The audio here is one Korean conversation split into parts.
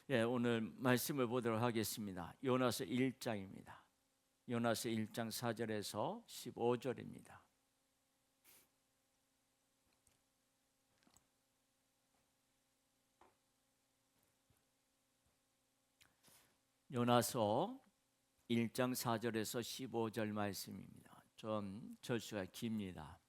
오늘 말씀을 보도록 하겠습니다. 요나서 1장입니다. 요나서 1장 4절에서 15절입니다. 요나서 1장 4절에서 15절 말씀입니다. 좀 절수가 깁니다.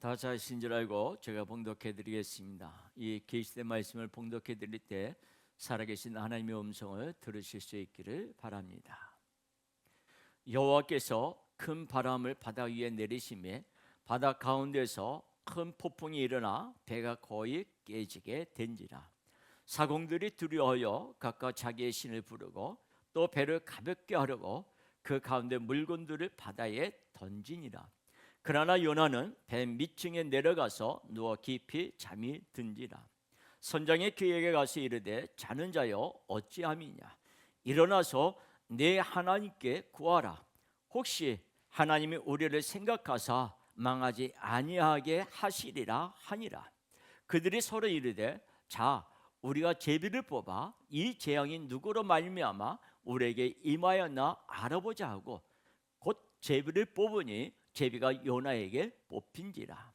다 잘하신 줄 알고 제가 봉독해 드리겠습니다. 이 계시된 말씀을 봉독해 드릴 때 살아계신 하나님의 음성을 들으실 수 있기를 바랍니다. 여호와께서 큰 바람을 바다 위에 내리시매 바다 가운데서 큰 폭풍이 일어나 배가 거의 깨지게 된지라. 사공들이 두려워하여 각각 자기의 신을 부르고 또 배를 가볍게 하려고 그 가운데 물건들을 바다에 던지니라. 그러나 요나는 배 밑층에 내려가서 누워 깊이 잠이 든지라. 선장이 그에게 가서 이르되 자는 자여 어찌함이냐, 일어나서 내 하나님께 구하라. 혹시 하나님이 우리를 생각하사 망하지 아니하게 하시리라 하니라. 그들이 서로 이르되 자, 우리가 제비를 뽑아 이 재앙이 누구로 말미암아 우리에게 임하였나 알아보자 하고 곧 제비를 뽑으니 제비가 요나에게 뽑힌지라.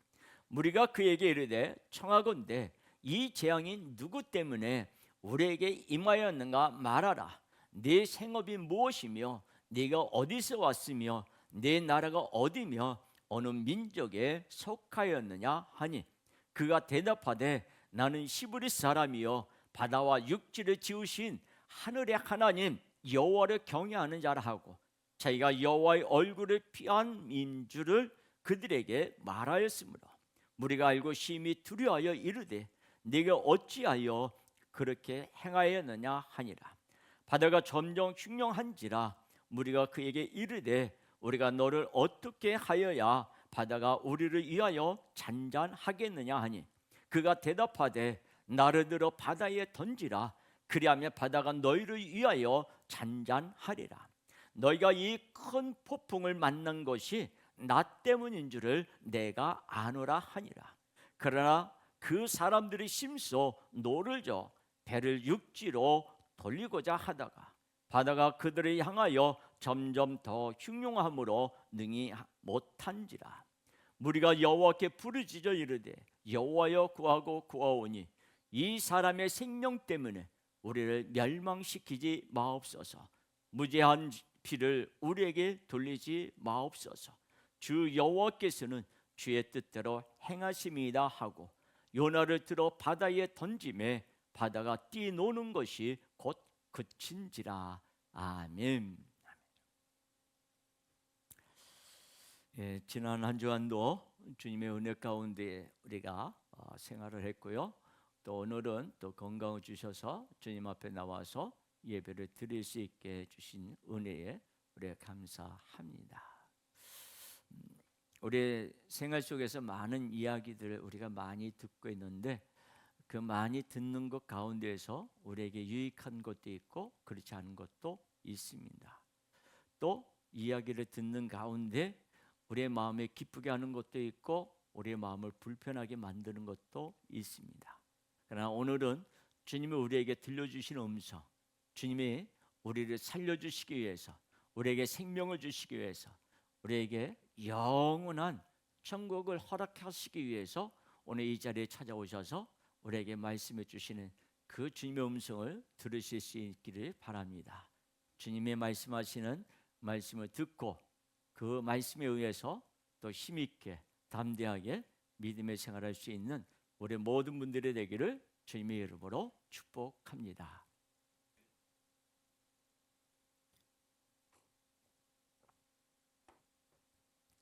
무리가 그에게 이르되 청하건대 이 재앙이 누구 때문에 우리에게 임하였는가 말하라. 네 생업이 무엇이며 네가 어디서 왔으며 네 나라가 어디며 어느 민족에 속하였느냐 하니 그가 대답하되 나는 시브리 사람이요 바다와 육지를 지으신 하늘의 하나님 여호와를 경외하는 자라 하고 자기가 여호와의 얼굴을 피한 민주를 그들에게 말하였으므로 무리가 알고 심히 두려워하여 이르되 네가 어찌하여 그렇게 행하였느냐 하니라. 바다가 점점 흉룡한지라. 무리가 그에게 이르되 우리가 너를 어떻게 하여야 바다가 우리를 위하여 잔잔하겠느냐 하니 그가 대답하되 나를 들어 바다에 던지라. 그리하면 바다가 너희를 위하여 잔잔하리라. 너희가 이 큰 폭풍을 만난 것이 나 때문인 줄을 내가 아노라 하니라. 그러나 그 사람들이 심소 노를 저 배를 육지로 돌리고자 하다가 바다가 그들을 향하여 점점 더 흉흉함으로 능히 못한지라. 무리가 여호와께 부르짖어 이르되 여호와여 구하고 구하오니 이 사람의 생명 때문에 우리를 멸망시키지 마옵소서. 무죄한 피를 우리에게 돌리지 마옵소서. 주 여호와께서는 주의 뜻대로 행하심이다 하고 요나를 들어 바다에 던짐에 바다가 뛰노는 것이 곧 그친지라. 아멘. 지난 한 주간도 주님의 은혜 가운데 우리가 생활을 했고요. 또 오늘은 또 건강을 주셔서 주님 앞에 나와서 예배를 드릴 수 있게 해주신 은혜에 우리가 감사합니다. 우리 생활 속에서 많은 이야기들을 우리가 많이 듣고 있는데 그 많이 듣는 것 가운데에서 우리에게 유익한 것도 있고 그렇지 않은 것도 있습니다. 또 이야기를 듣는 가운데 우리의 마음에 기쁘게 하는 것도 있고 우리의 마음을 불편하게 만드는 것도 있습니다. 그러나 오늘은 주님이 우리에게 들려주신 음성, 주님이 우리를 살려주시기 위해서, 우리에게 생명을 주시기 위해서, 우리에게 영원한 천국을 허락하시기 위해서 오늘 이 자리에 찾아오셔서 우리에게 말씀해 주시는 그 주님의 음성을 들으실 수 있기를 바랍니다. 주님의 말씀하시는 말씀을 듣고 그 말씀에 의해서 또 힘있게 담대하게 믿음의 생활할 수 있는 우리 모든 분들이 되기를 주님의 이름으로 축복합니다.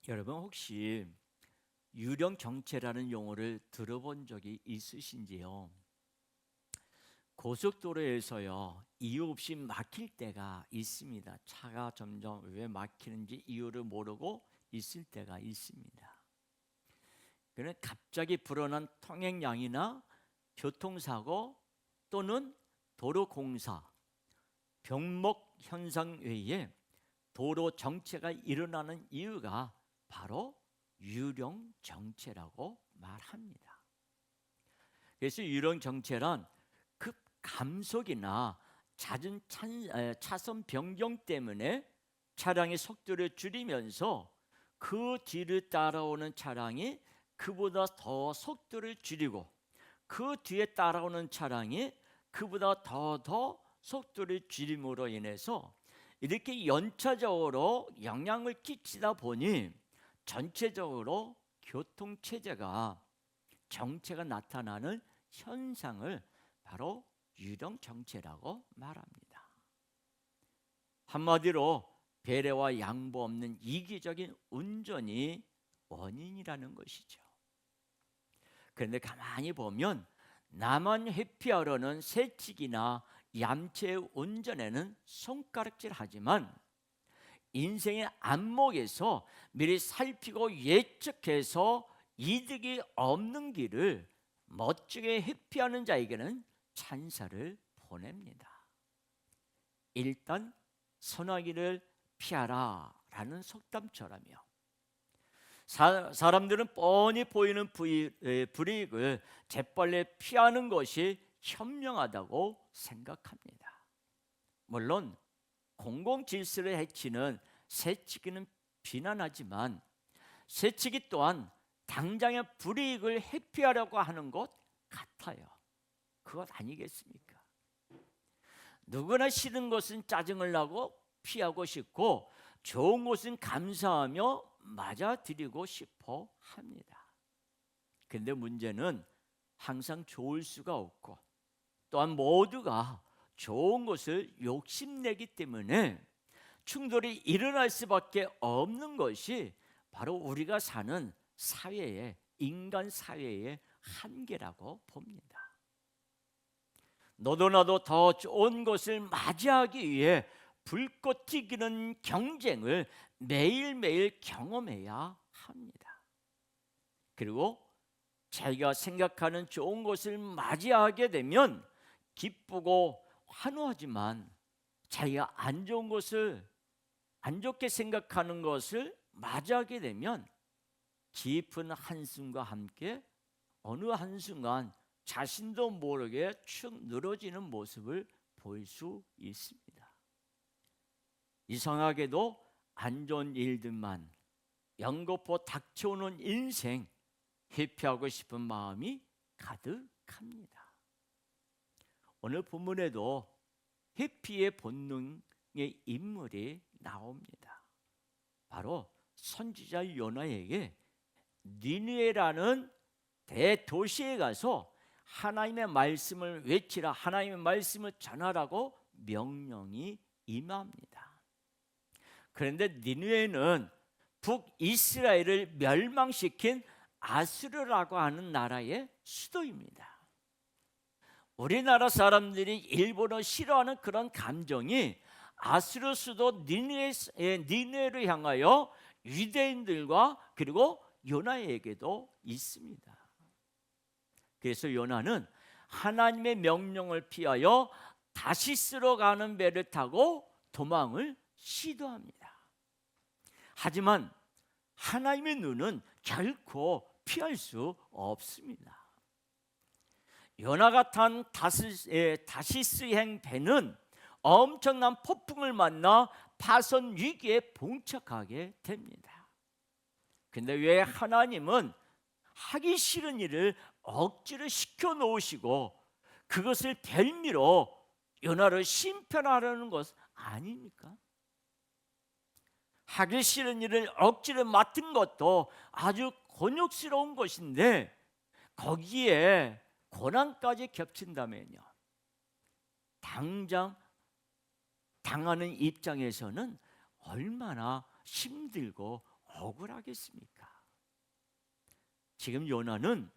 여러분 혹시 유령정체라는 용어를 들어본 적이 있으신지요? 고속도로에서요 이유 없이 막힐 때가 있습니다. 차가 점점 왜 막히는지 이유를 모르고 있을 때가 있습니다. 그는 갑자기 불어난 통행량이나 교통사고 또는 도로공사, 병목 현상 외에 도로 정체가 일어나는 이유가 바로 유령 정체라고 말합니다. 그래서 유령 정체란 급 감속이나 잦은 차선 변경 때문에 차량의 속도를 줄이면서 그 뒤를 따라오는 차량이 그보다 더 속도를 줄이고 그 뒤에 따라오는 차량이 그보다 더 속도를 줄임으로 인해서 이렇게 연차적으로 영향을 끼치다 보니 전체적으로 교통체제가 정체가 나타나는 현상을 바로 유령정체라고 말합니다. 한마디로 배려와 양보 없는 이기적인 운전이 원인이라는 것이죠. 그런데 가만히 보면 나만 회피하려는 새치기나 얌체의 운전에는 손가락질하지만 인생의 안목에서 미리 살피고 예측해서 이득이 없는 길을 멋지게 회피하는 자에게는 찬사를 보냅니다. 일단 선하기를 피하라 라는 속담처럼요, 사람들은 뻔히 보이는 불이익을 재빨리 피하는 것이 현명하다고 생각합니다. 물론 공공질서를 해치는 새치기는 비난하지만 새치기 또한 당장의 불이익을 회피하려고 하는 것 같아요. 그것 아니겠습니까? 누구나 싫은 것은 짜증을 나고 피하고 싶고 좋은 것은 감사하며 맞아들이고 싶어 합니다. 그런데 문제는 항상 좋을 수가 없고 또한 모두가 좋은 것을 욕심내기 때문에 충돌이 일어날 수밖에 없는 것이 바로 우리가 사는 사회의 인간 사회의 한계라고 봅니다. 너도 나도 더 좋은 것을 맞이하기 위해 불꽃 튀기는 경쟁을 매일매일 경험해야 합니다. 그리고 자기가 생각하는 좋은 것을 맞이하게 되면 기쁘고 환호하지만 자기가 안 좋은 것을, 안 좋게 생각하는 것을 맞이하게 되면 깊은 한숨과 함께 어느 한순간 자신도 모르게 축 늘어지는 모습을 볼 수 있습니다. 이상하게도 안 좋은 일들만 연거푸 닥쳐오는 인생, 회피하고 싶은 마음이 가득합니다. 오늘 본문에도 회피의 본능의 인물이 나옵니다. 바로 선지자 요나에게 니느웨라는 대도시에 가서 하나님의 말씀을 외치라, 하나님의 말씀을 전하라고 명령이 임합니다. 그런데 니느웨는 북이스라엘을 멸망시킨 아수르라고 하는 나라의 수도입니다. 우리나라 사람들이 일본어 싫어하는 그런 감정이 아수르 수도 니느웨를 향하여 유대인들과 그리고 요나에게도 있습니다. 그래서 요나는 하나님의 명령을 피하여 다시스로 가는 배를 타고 도망을 시도합니다. 하지만 하나님의 눈은 결코 피할 수 없습니다. 요나가 탄 다시스행 배는 엄청난 폭풍을 만나 파손 위기에 봉착하게 됩니다. 근데 왜 하나님은 하기 싫은 일을 억지로 시켜 놓으시고 그것을 별미로 요나를 심판하려는 것 아닙니까? 하기 싫은 일을 억지로 맡은 것도 아주 곤욕스러운 것인데 거기에 고난까지 겹친다면요, 당장 당하는 입장에서는 얼마나 힘들고 억울하겠습니까? 지금 요나는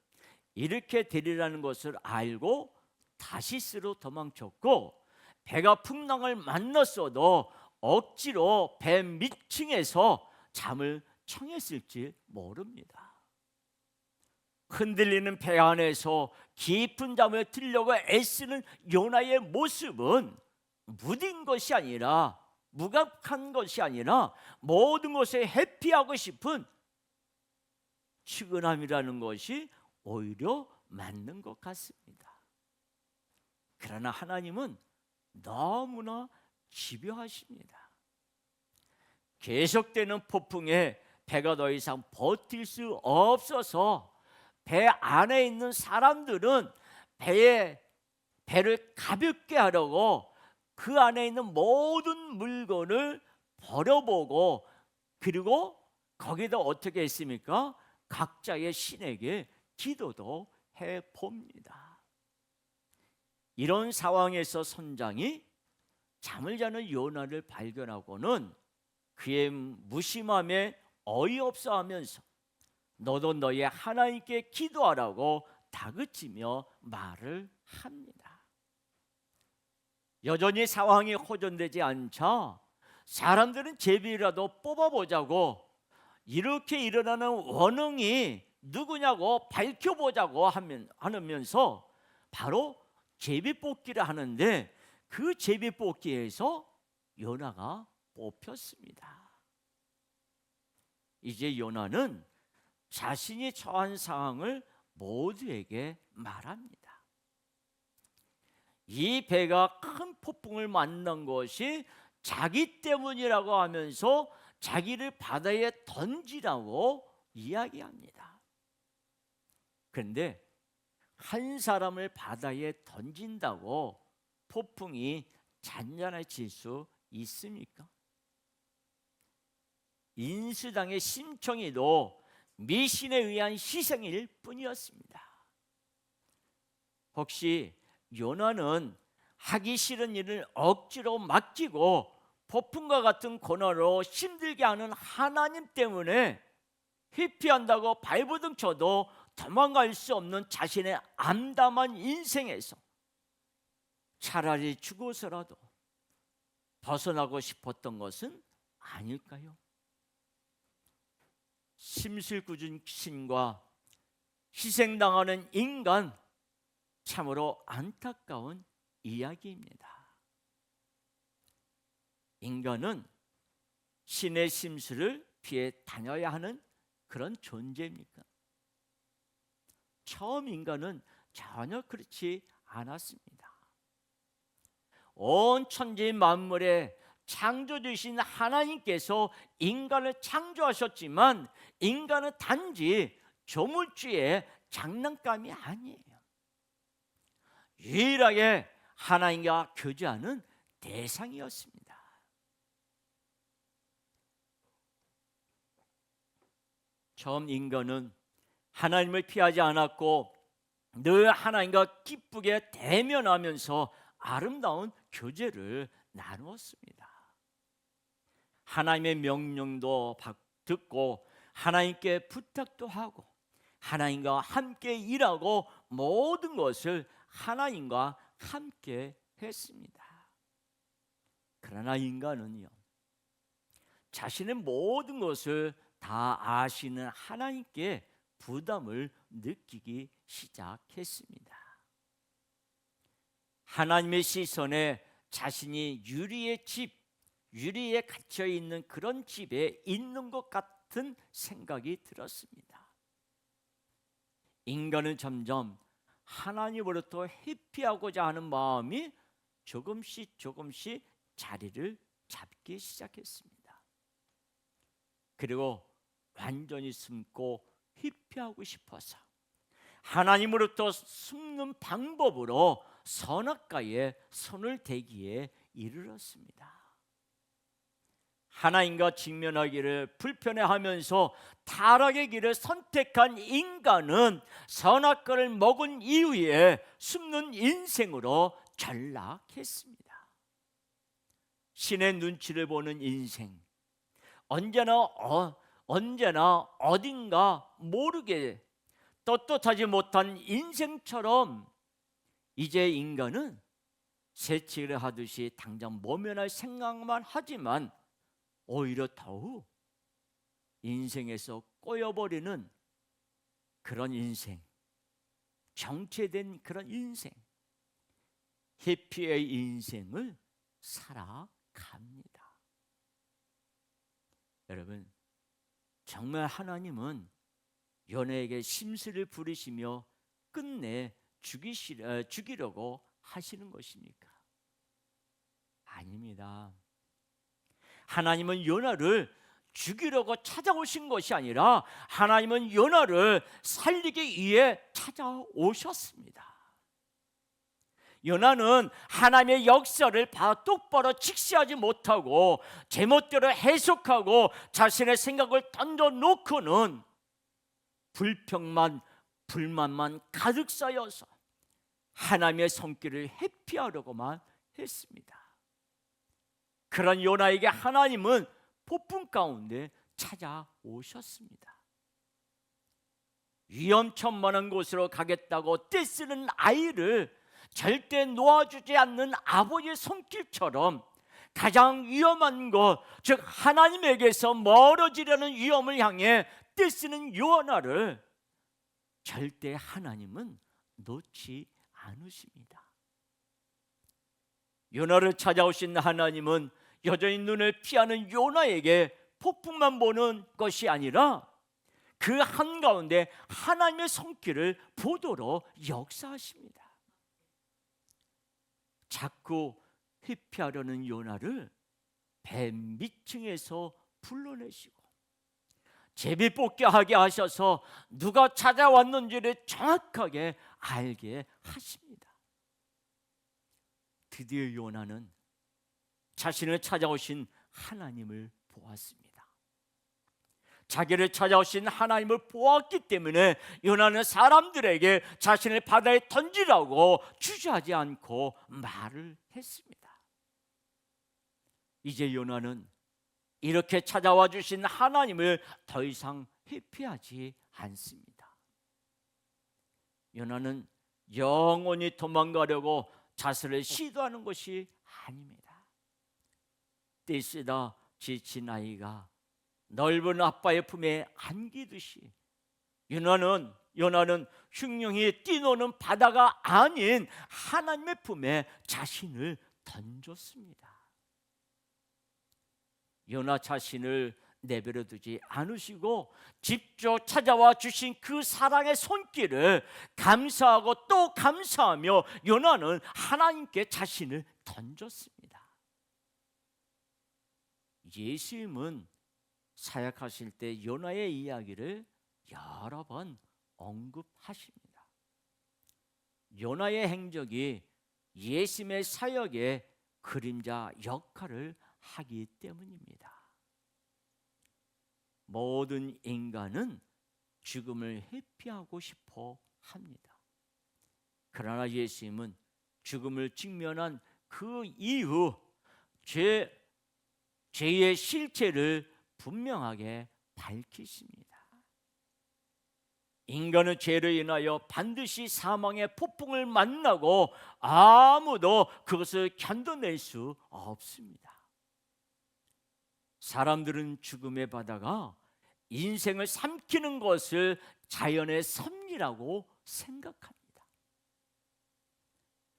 이렇게 되리라는 것을 알고 다시스로 도망쳤고 배가 풍랑을 만났어도 억지로 배 밑층에서 잠을 청했을지 모릅니다. 흔들리는 배 안에서 깊은 잠을 들려고 애쓰는 요나의 모습은 무딘 것이 아니라, 무감한 것이 아니라 모든 것에 회피하고 싶은 측은함이라는 것이 오히려 맞는 것 같습니다. 그러나 하나님은 너무나 집요하십니다. 계속되는 폭풍에 배가 더 이상 버틸 수 없어서 배 안에 있는 사람들은 배를 가볍게 하려고 그 안에 있는 모든 물건을 버려보고, 그리고 거기다 어떻게 했습니까? 각자의 신에게 기도도 해봅니다. 이런 상황에서 선장이 잠을 자는 요나를 발견하고는 그의 무심함에 어이없어하면서 너도 너의 하나님께 기도하라고 다그치며 말을 합니다. 여전히 상황이 호전되지 않자 사람들은 제비라도 뽑아보자고, 이렇게 일어나는 원흉이 누구냐고 밝혀보자고 하면서 바로 제비뽑기를 하는데, 그 제비뽑기에서 요나가 뽑혔습니다. 이제 요나는 자신이 처한 상황을 모두에게 말합니다. 이 배가 큰 폭풍을 만난 것이 자기 때문이라고 하면서 자기를 바다에 던지라고 이야기합니다. 그런데 한 사람을 바다에 던진다고 폭풍이 잔잔해질 수 있습니까? 인수당의 심청이도 미신에 의한 희생일 뿐이었습니다. 혹시 요나는 하기 싫은 일을 억지로 맡기고 폭풍과 같은 고난으로 힘들게 하는 하나님 때문에 회피한다고 발버둥 쳐도 도망갈 수 없는 자신의 암담한 인생에서 차라리 죽어서라도 벗어나고 싶었던 것은 아닐까요? 심술궂은 신과 희생당하는 인간, 참으로 안타까운 이야기입니다. 인간은 신의 심술을 피해 다녀야 하는 그런 존재입니까? 처음 인간은 전혀 그렇지 않았습니다. 온 천지 만물의 창조주신 하나님께서 인간을 창조하셨지만 인간은 단지 조물주의 장난감이 아니에요. 유일하게 하나님과 교제하는 대상이었습니다. 처음 인간은 하나님을 피하지 않았고 늘 하나님과 기쁘게 대면하면서 아름다운 교제를 나누었습니다. 하나님의 명령도 듣고 하나님께 부탁도 하고 하나님과 함께 일하고 모든 것을 하나님과 함께 했습니다. 그러나 인간은요, 자신의 모든 것을 다 아시는 하나님께 부담을 느끼기 시작했습니다. 하나님의 시선에 자신이 유리에 갇혀 있는 그런 집에 있는 것 같은 생각이 들었습니다. 인간은 점점 하나님으로부터 회피하고자 하는 마음이 조금씩 자리를 잡기 시작했습니다. 그리고 완전히 숨고 회피하고 싶어서 하나님으로부터 숨는 방법으로 선악과에 손을 대기에 이르렀습니다. 하나님과 직면하기를 불편해하면서 타락의 길을 선택한 인간은 선악과를 먹은 이후에 숨는 인생으로 전락했습니다. 신의 눈치를 보는 인생, 언제나 어딘가 모르게 떳떳하지 못한 인생처럼 이제 인간은 새치기를 하듯이 당장 모면할 생각만 하지만 오히려 더욱 인생에서 꼬여버리는 그런 인생, 정체된 그런 인생, 해피의 인생을 살아갑니다. 여러분, 정말 하나님은 요나에게 심술을 부리시며 끝내 죽이려고 하시는 것입니까? 아닙니다. 하나님은 요나를 죽이려고 찾아오신 것이 아니라 하나님은 요나를 살리기 위해 찾아오셨습니다. 요나는 하나님의 역사를 똑바로 직시하지 못하고 제멋대로 해석하고 자신의 생각을 던져놓고는 불평만 불만만 가득 쌓여서 하나님의 손길을 회피하려고만 했습니다. 그런 요나에게 하나님은 폭풍 가운데 찾아오셨습니다. 위험천만한 곳으로 가겠다고 떼쓰는 아이를 절대 놓아주지 않는 아버지의 손길처럼 가장 위험한 것, 즉 하나님에게서 멀어지려는 위험을 향해 떼쓰는 요나를 절대 하나님은 놓지 않으십니다. 요나를 찾아오신 하나님은 여전히 눈을 피하는 요나에게 폭풍만 보는 것이 아니라 그 한가운데 하나님의 손길을 보도록 역사하십니다. 자꾸 회피하려는 요나를 배 밑층에서 불러내시고 제비뽑기 하게 하셔서 누가 찾아왔는지를 정확하게 알게 하십니다. 드디어 요나는 자신을 찾아오신 하나님을 보았습니다. 자기를 찾아오신 하나님을 보았기 때문에 요나는 사람들에게 자신을 바다에 던지라고 주저하지 않고 말을 했습니다. 이제 요나는 이렇게 찾아와 주신 하나님을 더 이상 회피하지 않습니다. 요나는 영원히 도망가려고 자살을 시도하는 것이 아닙니다. 떼쓰다 지친 아이가 넓은 아빠의 품에 안기듯이 요나는 흉흉히 뛰노는 바다가 아닌 하나님의 품에 자신을 던졌습니다. 요나 자신을 내버려 두지 않으시고 직접 찾아와 주신 그 사랑의 손길을 감사하고 또 감사하며 요나는 하나님께 자신을 던졌습니다. 예수님은 사역하실 때 요나의 이야기를 여러 번 언급하십니다. 요나의 행적이 예수님의 사역의 그림자 역할을 하기 때문입니다. 모든 인간은 죽음을 회피하고 싶어 합니다. 그러나 예수님은 죽음을 직면한 그 이후 죄의 실체를 분명하게 밝히십니다. 인간은 죄로 인하여 반드시 사망의 폭풍을 만나고 아무도 그것을 견뎌낼 수 없습니다. 사람들은 죽음의 바다가 인생을 삼키는 것을 자연의 섭리라고 생각합니다.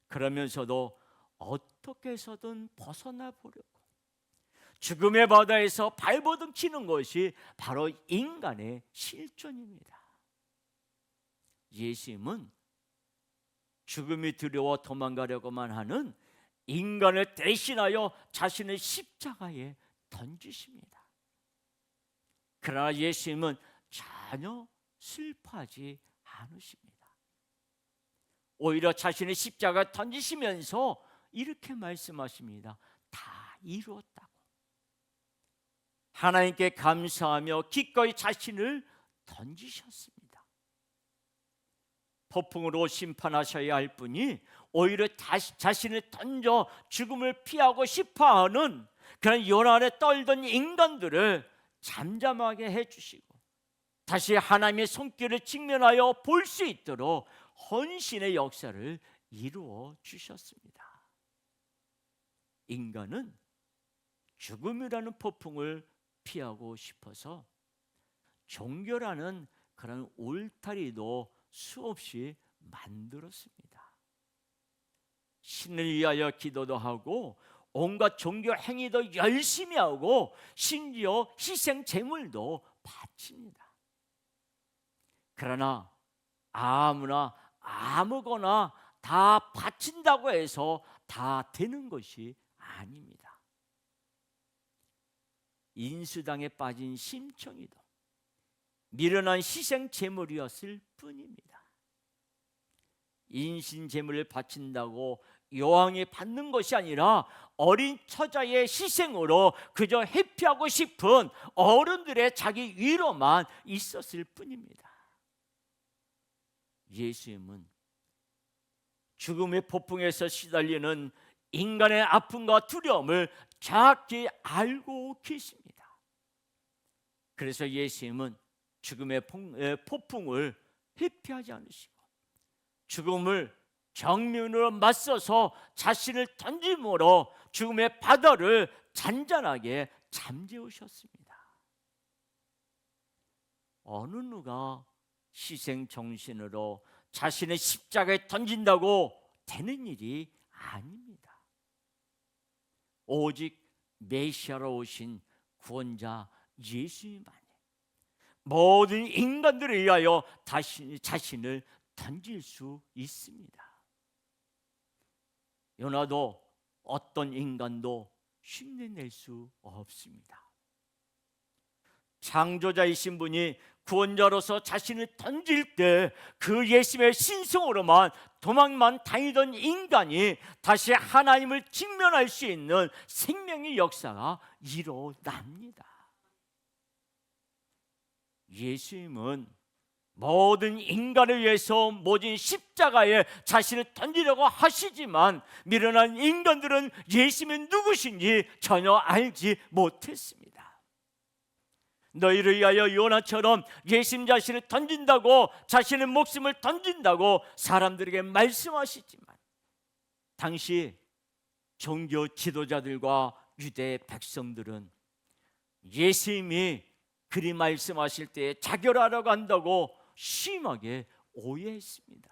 그러면서도 어떻게 해서든 벗어나 보려고 죽음의 바다에서 발버둥 치는 것이 바로 인간의 실존입니다. 예수님은 죽음이 두려워 도망가려고만 하는 인간을 대신하여 자신의 십자가에 던지십니다. 그러나 예수님은 전혀 슬퍼하지 않으십니다. 오히려 자신의 십자가에 던지시면서 이렇게 말씀하십니다. 다 이루었다고. 하나님께 감사하며 기꺼이 자신을 던지셨습니다. 폭풍으로 심판하셔야 할 분이 오히려 자신을 던져 죽음을 피하고 싶어하는 그런 요나에 떨던 인간들을 잠잠하게 해주시고 다시 하나님의 손길을 직면하여 볼 수 있도록 헌신의 역사를 이루어 주셨습니다. 인간은 죽음이라는 폭풍을 피하고 싶어서 종교라는 그런 울타리도 수없이 만들었습니다. 신을 위하여 기도도 하고 온갖 종교 행위도 열심히 하고 심지어 희생 제물도 바칩니다. 그러나 아무나 아무거나 다 바친다고 해서 다 되는 것이 아닙니다. 인수당에 빠진 심청이도 미련한 희생 제물이었을 뿐입니다. 인신 제물을 바친다고 여왕이 받는 것이 아니라 어린 처자의 희생으로 그저 회피하고 싶은 어른들의 자기 위로만 있었을 뿐입니다. 예수님은 죽음의 폭풍에서 시달리는 인간의 아픔과 두려움을 정확히 알고 계십니다. 그래서 예수님은 죽음의 폭풍을 회피하지 않으시고 죽음을 정면으로 맞서서 자신을 던짐으로 죽음의 바다를 잔잔하게 잠재우셨습니다. 어느 누가 희생 정신으로 자신의 십자가에 던진다고 되는 일이 아닙니다. 오직 메시아로 오신 구원자 예수님만이 모든 인간들을 위하여 자신을 던질 수 있습니다. 요나도 어떤 인간도 흉내낼 수 없습니다. 창조자이신 분이 구원자로서 자신을 던질 때 그 예수님의 신성으로만 도망만 다니던 인간이 다시 하나님을 직면할 수 있는 생명의 역사가 일어납니다. 예수님은 모든 인간을 위해서 모진 십자가에 자신을 던지려고 하시지만 미련한 인간들은 예수님이 누구신지 전혀 알지 못했습니다. 너희를 위하여 요나처럼 예수님 자신을 던진다고, 자신의 목숨을 던진다고 사람들에게 말씀하시지만 당시 종교 지도자들과 유대 백성들은 예수님이 그리 말씀하실 때 자결하려고 한다고 심하게 오해했습니다.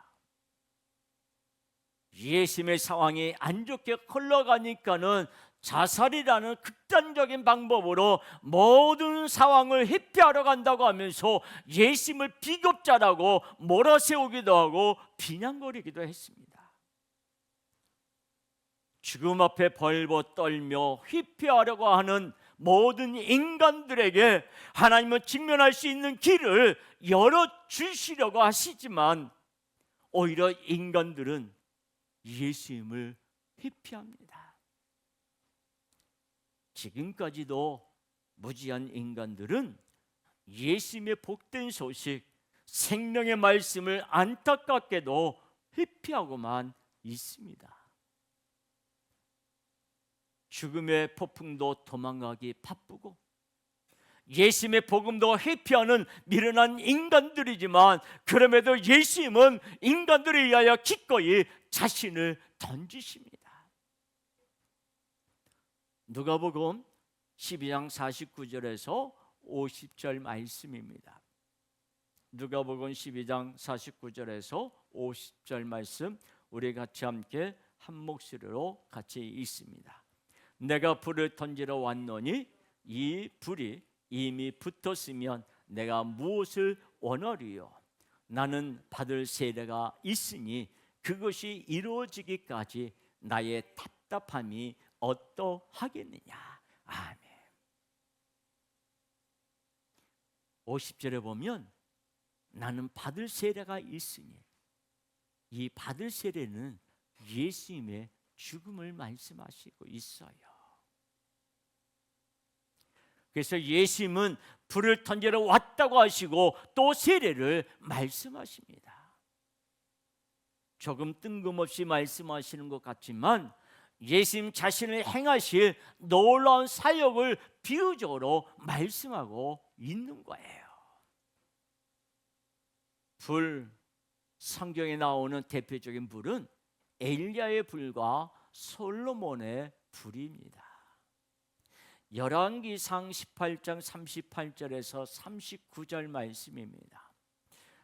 예수님의 상황이 안 좋게 흘러가니까는 자살이라는 극단적인 방법으로 모든 상황을 회피하러 간다고 하면서 예수님을 비겁자라고 몰아세우기도 하고 비난거리기도 했습니다. 죽음 앞에 벌벌 떨며 회피하려고 하는 모든 인간들에게 하나님은 직면할 수 있는 길을 열어주시려고 하시지만 오히려 인간들은 예수님을 회피합니다. 지금까지도 무지한 인간들은 예수님의 복된 소식, 생명의 말씀을 안타깝게도 회피하고만 있습니다. 죽음의 폭풍도 도망가기 바쁘고 예수님의 복음도 회피하는 미련한 인간들이지만 그럼에도 예수님은 인간들을 위하여 기꺼이 자신을 던지십니다. 누가복음 12장 49절에서 50절 말씀입니다. 누가복음 12장 49절에서 50절 말씀 우리 같이 함께 한 목소리로 같이 읽습니다. 내가 불을 던지러 왔노니 이 불이 이미 붙었으면 내가 무엇을 원하리요? 나는 받을 세례가 있으니 그것이 이루어지기까지 나의 답답함이 어떠하겠느냐. 아멘. 50절에 보면 나는 받을 세례가 있으니, 이 받을 세례는 예수님의 죽음을 말씀하시고 있어요. 그래서 예수님은 불을 던지러 왔다고 하시고 또 세례를 말씀하십니다. 조금 뜬금없이 말씀하시는 것 같지만 예수님 자신을 행하실 놀라운 사역을 비유적으로 말씀하고 있는 거예요. 불, 성경에 나오는 대표적인 불은 엘리야의 불과 솔로몬의 불입니다. 열왕기상 18장 38절에서 39절 말씀입니다.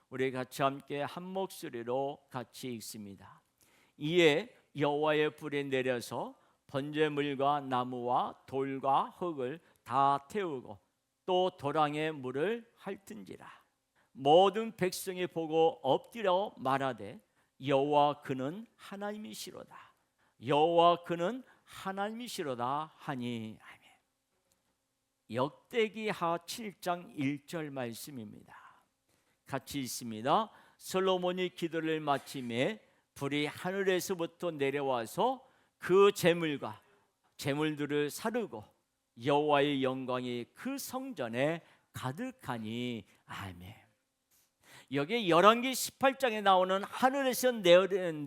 우리 같이 함께 한 목소리로 같이 읽습니다. 이에 여호와의 불이 내려서 번제물과 나무와 돌과 흙을 다 태우고 또 도랑에 물을 핥은지라. 모든 백성이 보고 엎드려 말하되 여호와 그는 하나님이시로다. 여호와 그는 하나님이시로다 하니. 아멘. 역대기하 7장 1절 말씀입니다. 같이 있습니다. 솔로몬이 기도를 마치매 불이 하늘에서부터 내려와서 그 제물과 제물들을 사르고 여호와의 영광이 그 성전에 가득하니. 아멘. 여기 열왕기 18장에 나오는 하늘에서 내린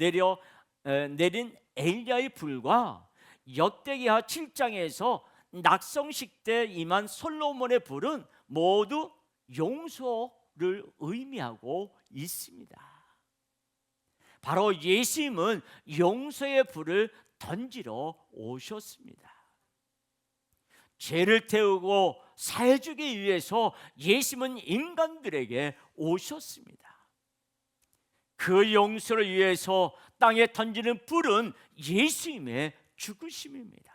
엘리야의 불과 역대기하 7장에서 낙성식 때 임한 솔로몬의 불은 모두 용서를 의미하고 있습니다. 바로 예수님은 용서의 불을 던지러 오셨습니다. 죄를 태우고 사해주기 위해서 예수님은 인간들에게 오셨습니다. 그 용서를 위해서 땅에 던지는 불은 예수님의 죽으심입니다.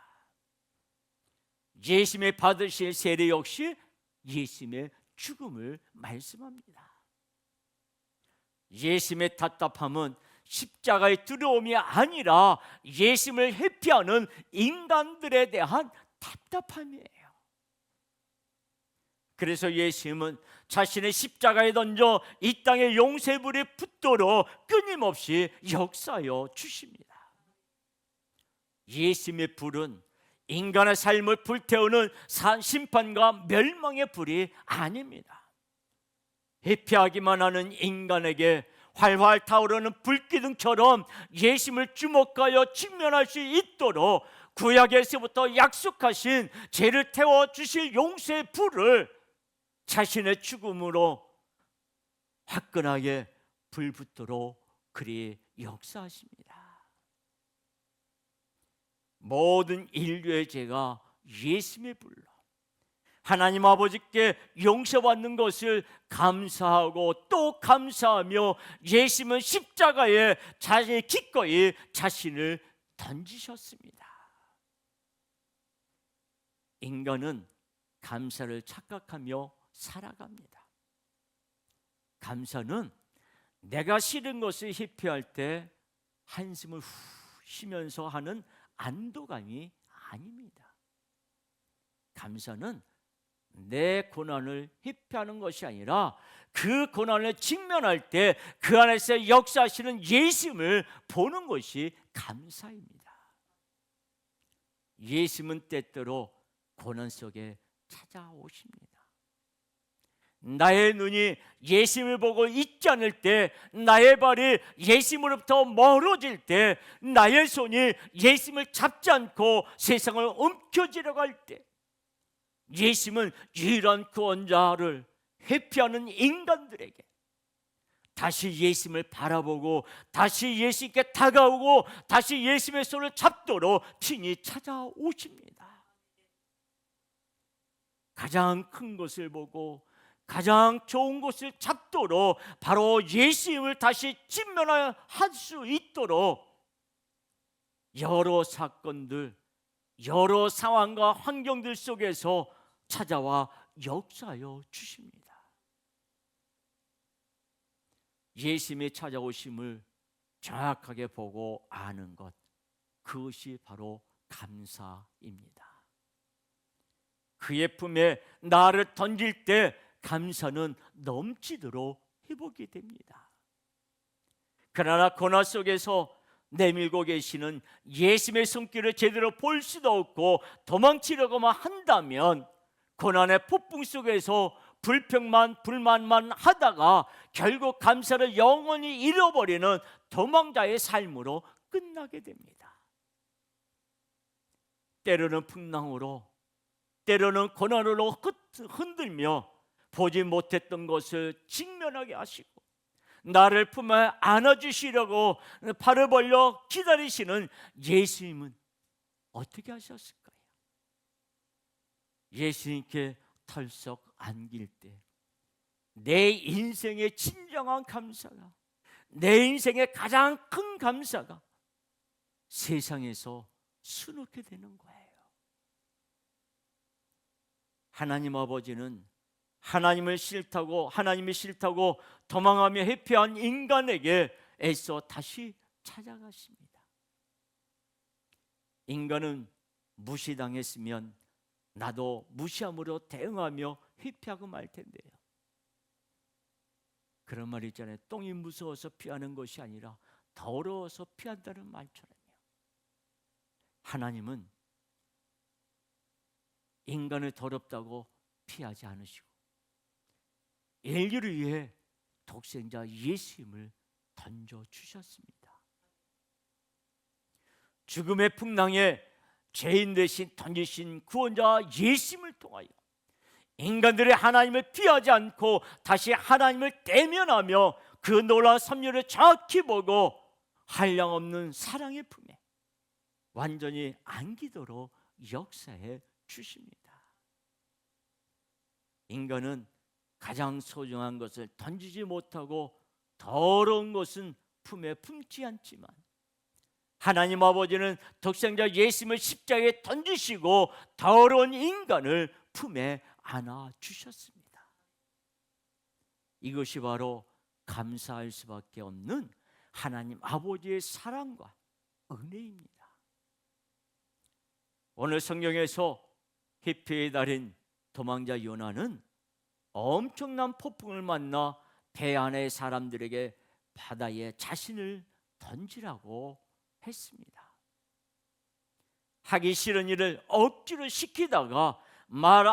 예수님의 받으실 세례 역시 예수님의 죽음을 말씀합니다. 예수님의 답답함은 십자가의 두려움이 아니라 예수님을 회피하는 인간들에 대한 답답함이에요. 그래서 예수님은 자신의 십자가에 던져 이 땅의 용서불이 붙도록 끊임없이 역사하여 주십니다. 예수님의 불은 인간의 삶을 불태우는 심판과 멸망의 불이 아닙니다. 회피하기만 하는 인간에게 활활 타오르는 불기둥처럼 예수님을 주목하여 직면할 수 있도록 구약에서부터 약속하신 죄를 태워주실 용서의 불을 자신의 죽음으로 화끈하게 불붙도록 그리 역사하십니다. 모든 인류의 죄가 예수님의 불로 하나님 아버지께 용서받는 것을 감사하고 또 감사하며 예수님은 십자가에 기꺼이 자신을 던지셨습니다. 인간은 감사를 착각하며 살아갑니다. 감사는 내가 싫은 것을 회피할 때 한숨을 후 쉬면서 하는 안도감이 아닙니다. 감사는 내 고난을 회피하는 것이 아니라 그 고난을 직면할 때 그 안에서 역사하시는 예수님을 보는 것이 감사입니다. 예수님은 때때로 고난 속에 찾아오십니다. 나의 눈이 예수님을 보고 있지 않을 때, 나의 발이 예수님으로부터 멀어질 때, 나의 손이 예수님을 잡지 않고 세상을 움켜쥐려 갈 때, 예수님은 유일한 구원자를 회피하는 인간들에게 다시 예수님을 바라보고 다시 예수님께 다가오고 다시 예수님의 손을 잡도록 친히 찾아오십니다. 가장 큰 것을 보고 가장 좋은 것을 잡도록 바로 예수님을 다시 직면할 수 있도록 여러 사건들, 여러 상황과 환경들 속에서 찾아와 역사하여 주십니다. 예수님의 찾아오심을 정확하게 보고 아는 것, 그것이 바로 감사입니다. 그의 품에 나를 던질 때 감사는 넘치도록 회복이 됩니다. 그러나 고난 속에서 내밀고 계시는 예수님의 손길을 제대로 볼 수도 없고 도망치려고만 한다면 고난의 폭풍 속에서 불만만 하다가 결국 감사를 영원히 잃어버리는 도망자의 삶으로 끝나게 됩니다. 때로는 풍랑으로, 때로는 고난으로 흔들며 보지 못했던 것을 직면하게 하시고 나를 품에 안아주시려고 팔을 벌려 기다리시는 예수님은 어떻게 하셨을까요? 예수님께 털썩 안길 때 내 인생의 진정한 감사가, 내 인생의 가장 큰 감사가 세상에서 수놓게 되는 거예요. 하나님 아버지는 하나님이 싫다고 도망하며 회피한 인간에게 애써 다시 찾아가십니다. 인간은 무시당했으면 나도 무시함으로 대응하며 회피하고 말 텐데요. 그런 말 있잖아요. 똥이 무서워서 피하는 것이 아니라 더러워서 피한다는 말처럼요. 하나님은 인간을 더럽다고 피하지 않으시고 인류를 위해 독생자 예수님을 던져주셨습니다. 죽음의 풍랑에 죄인 대신 던지신 구원자 예수님을 통하여 인간들의 하나님을 피하지 않고 다시 하나님을 대면하며 그 놀라운 섭리를 정확히 보고 한량없는 사랑의 품에 완전히 안기도록 역사해 주십니다. 인간은 가장 소중한 것을 던지지 못하고 더러운 것은 품에 품지 않지만 하나님 아버지는 독생자 예수님을 십자가에 던지시고 더러운 인간을 품에 안아주셨습니다. 이것이 바로 감사할 수밖에 없는 하나님 아버지의 사랑과 은혜입니다. 오늘 성경에서 회피의 달인 도망자 요나는 엄청난 폭풍을 만나 배 안의 사람들에게 바다에 자신을 던지라고 했습니다. 하기 싫은 일을 억지로 시키다가 말도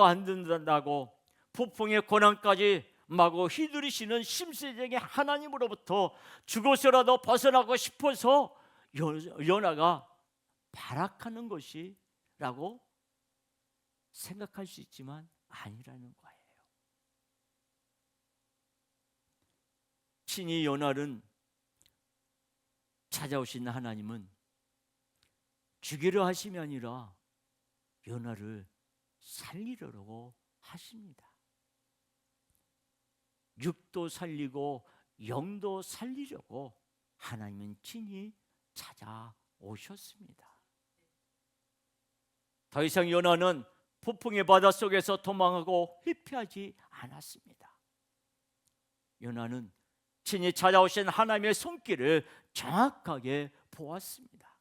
안 듣는다고 폭풍의 고난까지 마구 휘두르시는 심세정의 하나님으로부터 죽어서라도 벗어나고 싶어서 요나가 발악하는 것이라고 생각할 수 있지만 아니라는 거예요. 친히 요나를 찾아오신 하나님은 죽이려 하심이 아니라 요나를 살리려고 하십니다. 육도 살리고 영도 살리려고 하나님은 친히 찾아오셨습니다. 더 이상 요나는 폭풍의 바닷속에서 도망하고 회피하지 않았습니다. 요나는 친히 찾아오신 하나님의 손길을 정확하게 보았습니다.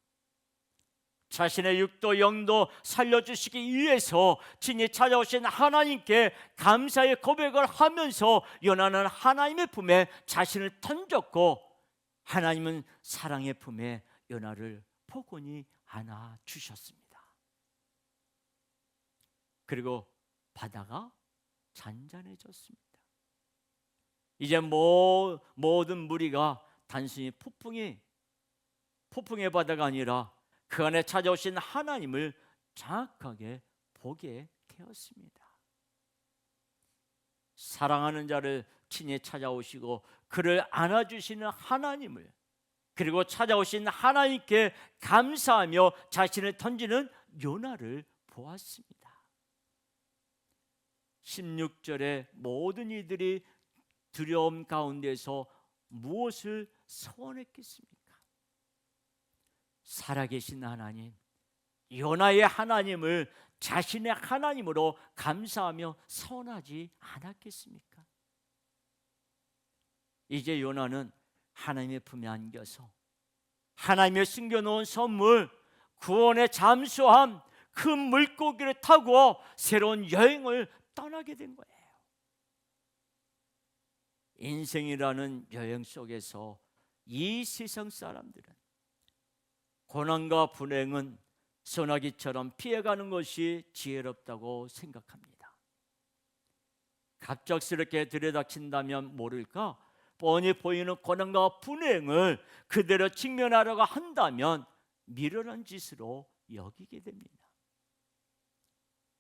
자신의 육도 영도 살려주시기 위해서 친히 찾아오신 하나님께 감사의 고백을 하면서 요나는 하나님의 품에 자신을 던졌고 하나님은 사랑의 품에 요나를 포근히 안아주셨습니다. 그리고 바다가 잔잔해졌습니다. 이제 모든 무리가 단순히 폭풍의 바다가 아니라 그 안에 찾아오신 하나님을 정확하게 보게 되었습니다. 사랑하는 자를 친히 찾아오시고 그를 안아주시는 하나님을, 그리고 찾아오신 하나님께 감사하며 자신을 던지는 요나를 보았습니다. 16절에 모든 이들이 두려움 가운데서 무엇을 소원했겠습니까? 살아계신 하나님, 요나의 하나님을 자신의 하나님으로 감사하며 소원하지 않았겠습니까? 이제 요나는 하나님의 품에 안겨서 하나님의 숨겨놓은 선물, 구원의 잠수함, 큰 물고기를 타고 새로운 여행을 떠나게 된 거예요. 인생이라는 여행 속에서 이 세상 사람들은 고난과 불행은 소나기처럼 피해가는 것이 지혜롭다고 생각합니다. 갑작스럽게 들이닥친다면 모를까 뻔히 보이는 고난과 불행을 그대로 직면하려고 한다면 미련한 짓으로 여기게 됩니다.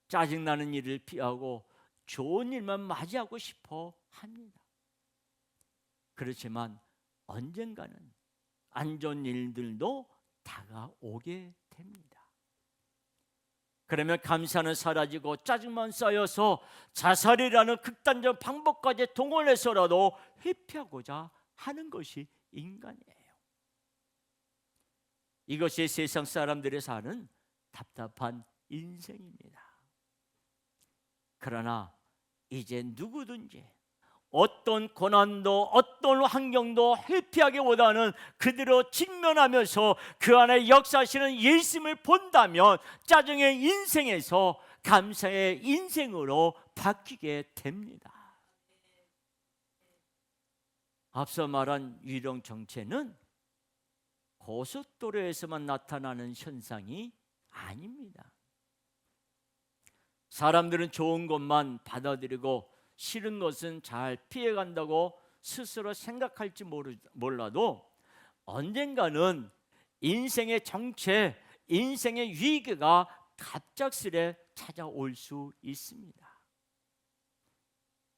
짜증나는 일을 피하고 좋은 일만 맞이하고 싶어 합니다. 그렇지만 언젠가는 안 좋은 일들도 다가오게 됩니다. 그러면 감사는 사라지고 짜증만 쌓여서 자살이라는 극단적 방법까지 동원해서라도 회피하고자 하는 것이 인간이에요. 이것이 세상 사람들이 사는 답답한 인생입니다. 그러나 이제 누구든지 어떤 고난도 어떤 환경도 회피하기보다는 그대로 직면하면서 그 안에 역사하시는 예수님을 본다면 짜증의 인생에서 감사의 인생으로 바뀌게 됩니다. 앞서 말한 유령 정체는 고속도로에서만 나타나는 현상이 아닙니다. 사람들은 좋은 것만 받아들이고 싫은 것은 잘 피해간다고 스스로 생각할지 몰라도 언젠가는 인생의 정체, 인생의 위기가 갑작스레 찾아올 수 있습니다.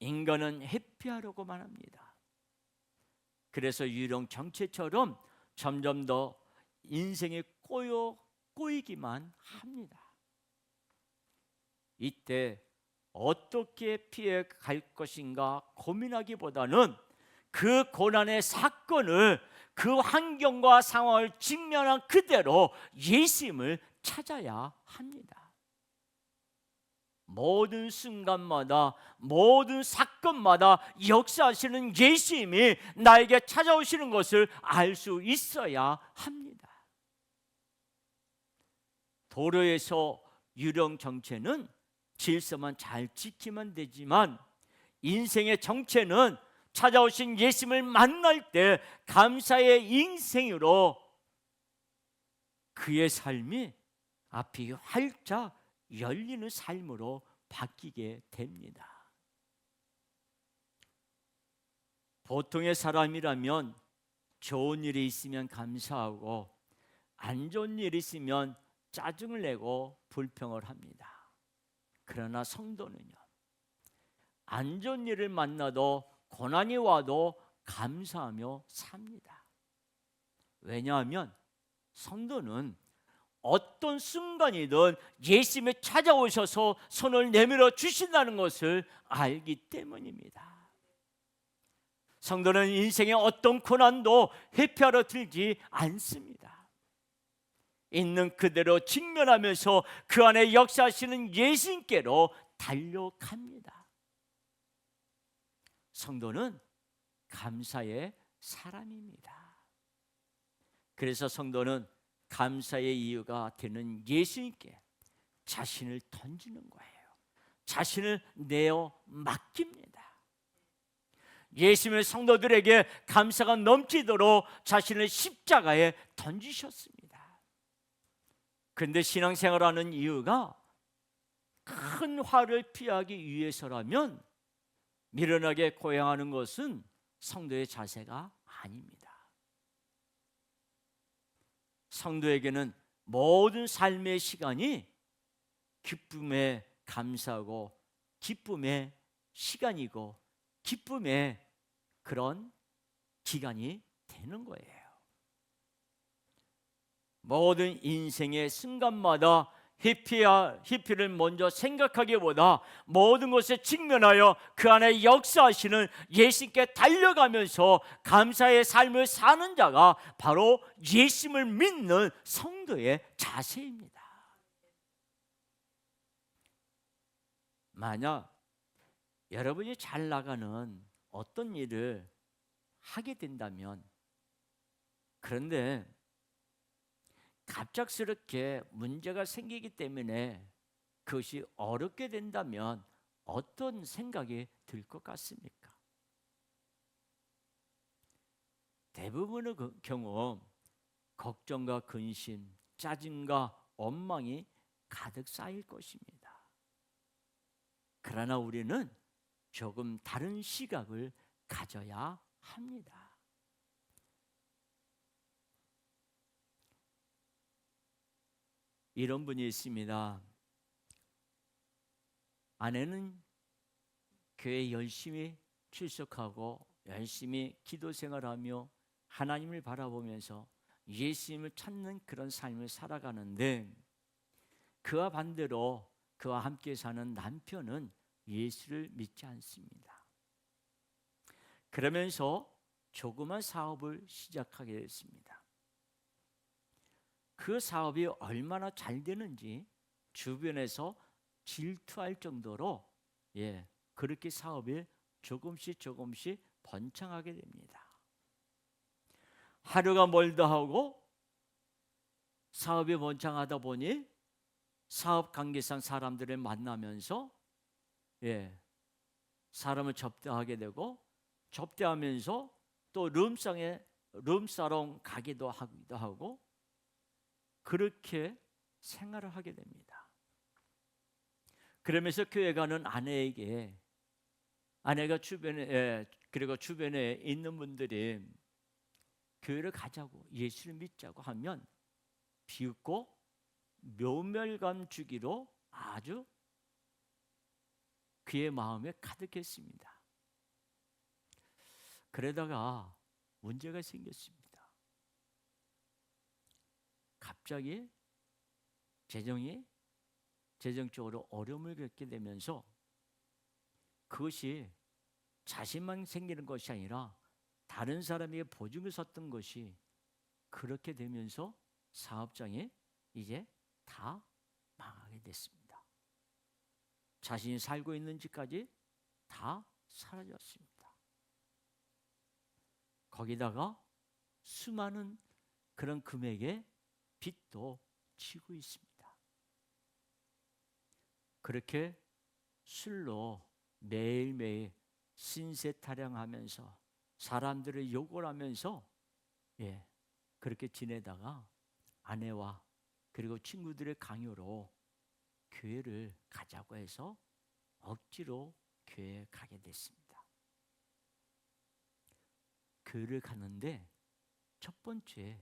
인간은 회피하려고만 합니다. 그래서 유령 정체처럼 점점 더 인생이 꼬이기만 합니다. 이때 어떻게 피해갈 것인가 고민하기보다는 그 고난의 사건을, 그 환경과 상황을 직면한 그대로 예수님을 찾아야 합니다. 모든 순간마다, 모든 사건마다 역사하시는 예수님이 나에게 찾아오시는 것을 알 수 있어야 합니다. 도로에서 유령 정체는 질서만 잘 지키면 되지만 인생의 정체는 찾아오신 예수님을 만날 때 감사의 인생으로 그의 삶이 앞이 활짝 열리는 삶으로 바뀌게 됩니다. 보통의 사람이라면 좋은 일이 있으면 감사하고 안 좋은 일이 있으면 짜증을 내고 불평을 합니다. 그러나 성도는요, 안 좋은 일을 만나도 고난이 와도 감사하며 삽니다. 왜냐하면 성도는 어떤 순간이든 예수님이 찾아오셔서 손을 내밀어 주신다는 것을 알기 때문입니다. 성도는 인생의 어떤 고난도 회피하러 들지 않습니다. 있는 그대로 직면하면서 그 안에 역사하시는 예수님께로 달려갑니다. 성도는 감사의 사람입니다. 그래서 성도는 감사의 이유가 되는 예수님께 자신을 던지는 거예요. 자신을 내어 맡깁니다. 예수님의 성도들에게 감사가 넘치도록 자신을 십자가에 던지셨습니다. 그런데 신앙생활하는 이유가 큰 화를 피하기 위해서라면 미련하게 고행하는 것은 성도의 자세가 아닙니다. 성도에게는 모든 삶의 시간이 기쁨에 감사하고 기쁨의 시간이고 기쁨의 그런 기간이 되는 거예요. 모든 인생의 순간마다 회피를 먼저 생각하기보다 모든 것에 직면하여 그 안에 역사하시는 예수님께 달려가면서 감사의 삶을 사는 자가 바로 예수님을 믿는 성도의 자세입니다. 만약 여러분이 잘 나가는 어떤 일을 하게 된다면, 그런데 갑작스럽게 문제가 생기기 때문에 그것이 어렵게 된다면 어떤 생각이 들 것 같습니까? 대부분의 경우 걱정과 근심, 짜증과 원망이 가득 쌓일 것입니다. 그러나 우리는 조금 다른 시각을 가져야 합니다. 이런 분이 있습니다. 아내는 교회에 열심히 출석하고 열심히 기도 생활하며 하나님을 바라보면서 예수님을 찾는 그런 삶을 살아가는데, 그와 반대로 그와 함께 사는 남편은 예수를 믿지 않습니다. 그러면서 조그만 사업을 시작하게 됐습니다. 그 사업이 얼마나 잘 되는지 주변에서 질투할 정도로 그렇게 사업이 조금씩 번창하게 됩니다. 하루가 멀다 하고 사업이 번창하다 보니 사업 관계상 사람들을 만나면서 사람을 접대하게 되고, 접대하면서 또 룸사롱 가기도 하고, 그렇게 생활을 하게 됩니다. 그러면서 교회 가는 아내에게, 아내가 그리고 주변에 있는 분들이 교회를 가자고, 예수를 믿자고 하면 비웃고 묘멸감 주기로 아주 그의 마음에 가득했습니다. 그러다가 문제가 생겼습니다. 갑자기 재정적으로 어려움을 겪게 되면서, 그것이 자신만 생기는 것이 아니라 다른 사람에게 보증을 섰던 것이, 그렇게 되면서 사업장이 이제 다 망하게 됐습니다. 자신이 살고 있는 집까지 다 사라졌습니다. 거기다가 수많은 그런 금액의 빚도 지고 있습니다. 그렇게 술로 매일매일 신세타령하면서 사람들을 욕을 하면서 그렇게 지내다가 아내와 그리고 친구들의 강요로 교회를 가자고 해서 억지로 교회에 가게 됐습니다. 교회를 갔는데 첫 번째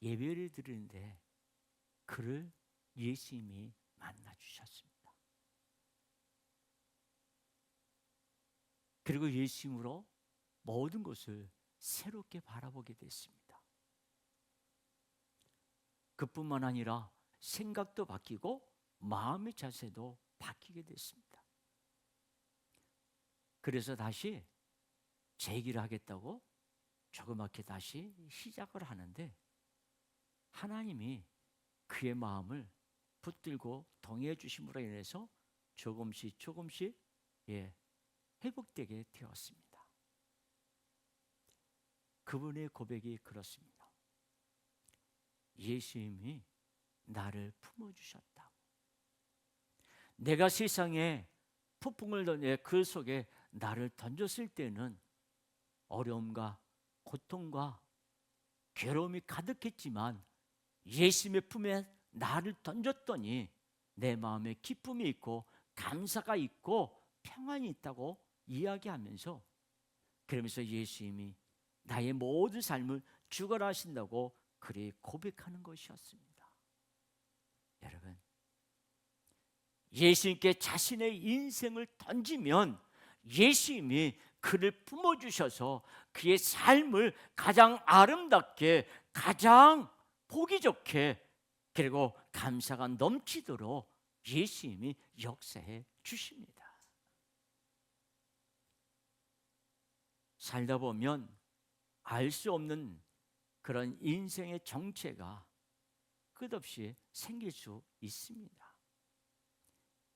예배를 드리는데 그를 예수님이 만나 주셨습니다. 그리고 예수님으로 모든 것을 새롭게 바라보게 됐습니다. 그뿐만 아니라 생각도 바뀌고 마음의 자세도 바뀌게 됐습니다. 그래서 다시 재기를 하겠다고 조그맣게 다시 시작을 하는데, 하나님이 그의 마음을 붙들고 동의해 주심으로 인해서 조금씩 회복되게 되었습니다. 그분의 고백이 그렇습니다. 예수님이 나를 품어주셨다고. 내가 세상에 폭풍을 던져 그 속에 나를 던졌을 때는 어려움과 고통과 괴로움이 가득했지만, 예수님의 품에 나를 던졌더니 내 마음에 기쁨이 있고 감사가 있고 평안이 있다고 이야기하면서, 그러면서 예수님이 나의 모든 삶을 주관하신다고 그리 고백하는 것이었습니다. 여러분, 예수님께 자신의 인생을 던지면 예수님이 그를 품어주셔서 그의 삶을 가장 아름답게, 가장 보기 좋게, 그리고 감사가 넘치도록 예수님이 역사해 주십니다. 살다 보면 알 수 없는 그런 인생의 정체가 끝없이 생길 수 있습니다.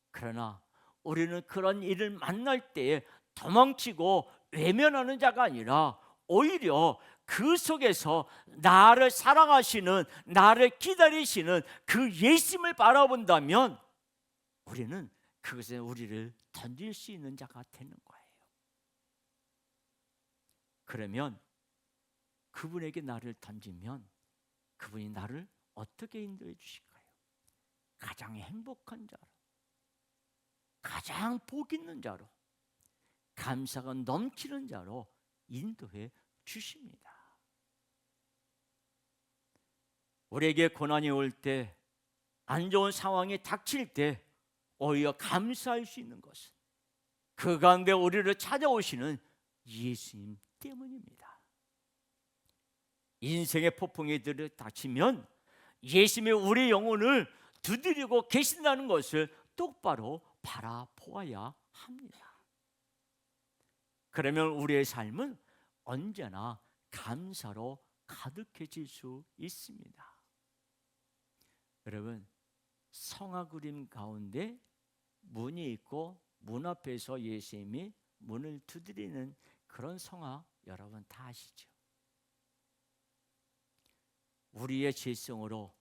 그러나 우리는 그런 일을 만날 때에 도망치고 외면하는 자가 아니라 오히려 그 속에서 나를 사랑하시는, 나를 기다리시는 그 예수님을 바라본다면 우리는 그것에 우리를 던질 수 있는 자가 되는 거예요. 그러면 그분에게 나를 던지면 그분이 나를 어떻게 인도해 주실까요? 가장 행복한 자로, 가장 복 있는 자로, 감사가 넘치는 자로 인도해 주십니다. 우리에게 고난이 올 때, 안 좋은 상황이 닥칠 때 오히려 감사할 수 있는 것은 그 가운데 우리를 찾아오시는 예수님 때문입니다. 인생의 폭풍이 닥치면 예수님이 우리 영혼을 두드리고 계신다는 것을 똑바로 바라보아야 합니다. 그러면 우리의 삶은 언제나 감사로 가득해질 수 있습니다. 여러분, 성화 그림 가운데 문이 있고 문 앞에서 예수님이 문을 두드리는 그런 상황 여러분 다 아시죠? 우리의 죄성으로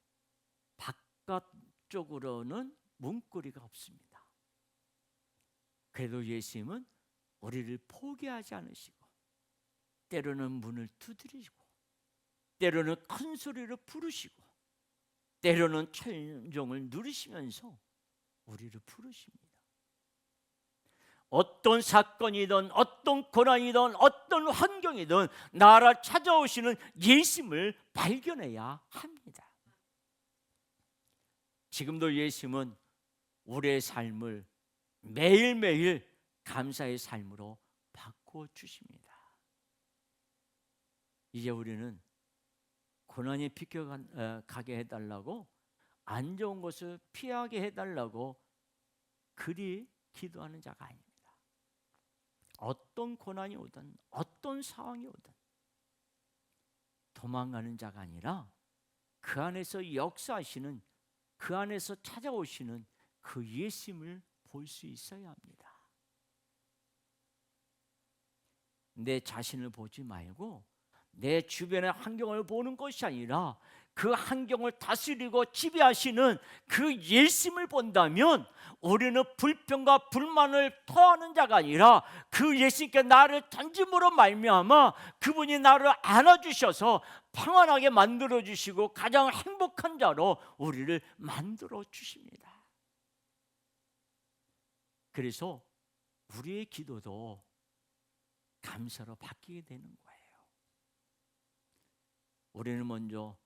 바깥쪽으로는 문고리가 없습니다. 그래도 예수님은 우리를 포기하지 않으시고 때로는 문을 두드리시고 때로는 큰 소리로 부르시고 때로는 천정을 누르시면서 우리를 부르십니다. 어떤 사건이든 어떤 고난이든 어떤 환경이든 나를 찾아오시는 예수님을 발견해야 합니다. 지금도 예수님은 우리의 삶을 매일매일 감사의 삶으로 바꿔주십니다. 이제 우리는 고난이 비켜가게 해달라고, 안 좋은 것을 피하게 해달라고 그리 기도하는 자가 아닙니다. 어떤 고난이 오든 어떤 상황이 오든 도망가는 자가 아니라 그 안에서 역사하시는, 그 안에서 찾아오시는 그 예수님을 볼 수 있어야 합니다. 내 자신을 보지 말고 내 주변의 환경을 보는 것이 아니라 그 환경을 다스리고 지배하시는 그 예수님을 본다면 우리는 불평과 불만을 토하는 자가 아니라 그 예수님께 나를 던짐으로 말미암아 그분이 나를 안아주셔서 평안하게 만들어주시고 가장 행복한 자로 우리를 만들어주십니다. 그래서 우리의 기도도 감사로 바뀌게 되는 거예요. 우리는 먼저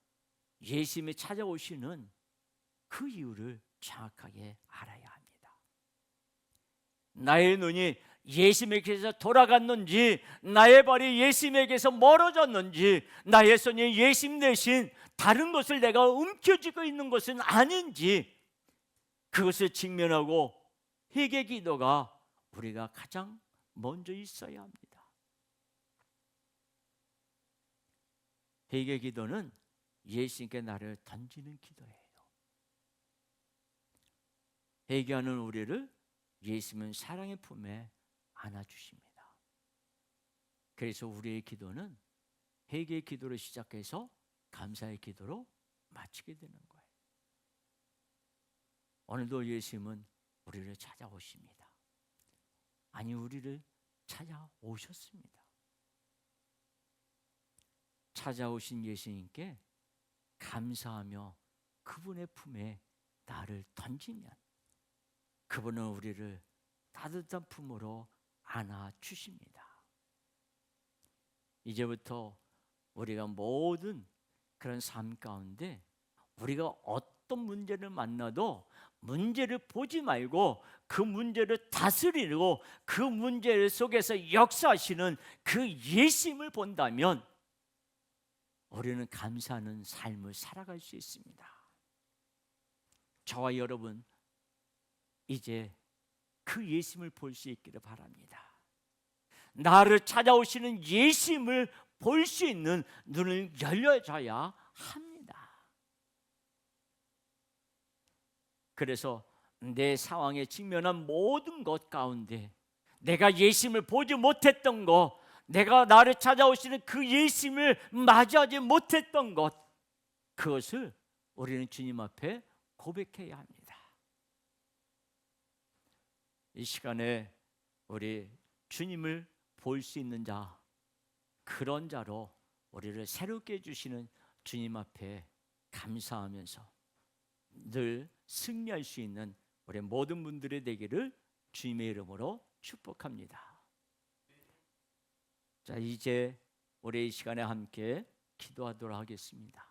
예수님이 찾아오시는 그 이유를 정확하게 알아야 합니다. 나의 눈이 예수님에게서 돌아갔는지, 나의 발이 예수님에게서 멀어졌는지, 나의 손이 예수님 대신 다른 것을 내가 움켜쥐고 있는 것은 아닌지, 그것을 직면하고 회개 기도가 우리가 가장 먼저 있어야 합니다. 회개 기도는 예수님께 나를 던지는 기도예요. 회개하는 우리를 예수님은 사랑의 품에 안아주십니다. 그래서 우리의 기도는 회개의 기도로 시작해서 감사의 기도로 마치게 되는 거예요. 오늘도 예수님은 우리를 찾아오십니다. 아니, 우리를 찾아오셨습니다. 찾아오신 예수님께 감사하며 그분의 품에 나를 던지면 그분은 우리를 따뜻한 품으로 안아주십니다. 이제부터 우리가 모든 그런 삶 가운데 우리가 어떤 문제를 만나도 문제를 보지 말고 그 문제를 다스리고 그 문제 속에서 역사하시는 그 예수님을 본다면 우리는 감사하는 삶을 살아갈 수 있습니다. 저와 여러분 이제 그 예수님을 볼 수 있기를 바랍니다. 나를 찾아오시는 예수님을 볼 수 있는 눈을 열려줘야 합니다. 그래서 내 상황에 직면한 모든 것 가운데 내가 예수님을 보지 못했던 것, 내가 나를 찾아오시는 그 예수님을 맞이하지 못했던 것, 그것을 우리는 주님 앞에 고백해야 합니다. 이 시간에 우리 주님을 볼 수 있는 자, 그런 자로 우리를 새롭게 해주시는 주님 앞에 감사하면서 늘 승리할 수 있는 우리 모든 분들의 되기를 주님의 이름으로 축복합니다. 자, 이제 우리 이 시간에 함께 기도하도록 하겠습니다.